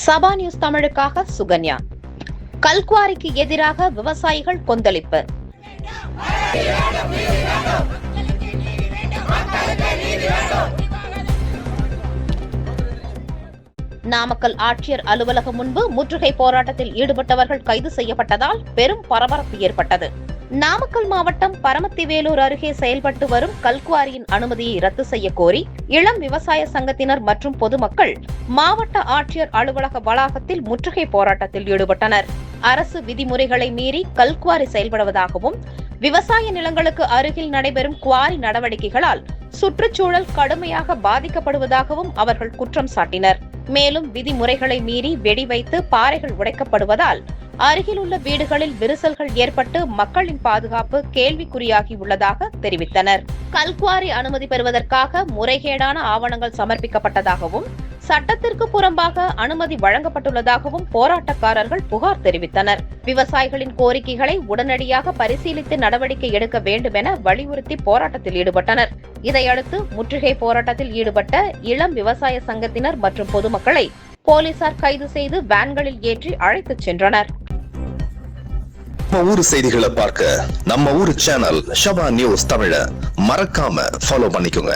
சபா news தமிழுக்காக சுகன்யா. கல்குவாரிக்கு எதிராக விவசாயிகள் கொந்தளிப்பு. நாமக்கல் ஆட்சியர் அலுவலகம் முன்பு முற்றுகை போராட்டத்தில் ஈடுபட்டவர்கள் கைது செய்யப்பட்டதால் பெரும் பரபரப்பு ஏற்பட்டது. நாமக்கல் மாவட்டம் பரமத்திவேலூர் அருகே செயல்பட்டு வரும் கல்குவாரியின் அனுமதியை ரத்து செய்ய கோரி இளம் விவசாய சங்கத்தினர் மற்றும் பொதுமக்கள் மாவட்ட ஆட்சியர் அலுவலக வளாகத்தில் முற்றுகை போராட்டத்தில் ஈடுபட்டனர். அரசு விதிமுறைகளை மீறி கல்குவாரி செயல்படுவதாகவும் விவசாய நிலங்களுக்கு அருகில் நடைபெறும் குவாரி நடவடிக்கைகளால் சுற்றுச்சூழல் கடுமையாக பாதிக்கப்படுவதாகவும் அவர்கள் குற்றம் சாட்டினர். மேலும் விதிமுறைகளை மீறி வெடி வைத்து பாறைகள் உடைக்கப்படுவதால் அருகில் உள்ள வீடுகளில் விரிசல்கள் ஏற்பட்டு மக்களின் பாதுகாப்பு கேள்விக்குறியாகி உள்ளதாக தெரிவித்தனர். கல்குவாரி அனுமதி பெறுவதற்காக முறைகேடான ஆவணங்கள் சமர்ப்பிக்கப்பட்டதாகவும் சட்டத்திற்கு புறம்பாக அனுமதி வழங்கப்பட்டுள்ளதாகவும் போராட்டக்காரர்கள் புகார் தெரிவித்தனர். விவசாயிகளின் கோரிக்கைகளை உடனடியாக பரிசீலித்து நடவடிக்கை எடுக்க வேண்டும் என வலியுறுத்தி போராட்டத்தில் ஈடுபட்டனர். இதையடுத்து முற்றுகை போராட்டத்தில் ஈடுபட்ட இளம் விவசாய சங்கத்தினர் மற்றும் பொதுமக்களை போலீசார் கைது செய்து வேன்களில் ஏற்றி அழைத்துச் சென்றனர். நம்ம ஊர் செய்திகளை பார்க்க நம்ம ஊர் சேனல் ஷபா நியூஸ் தமிழ மறக்காம ஃபாலோ பண்ணிக்கோங்க.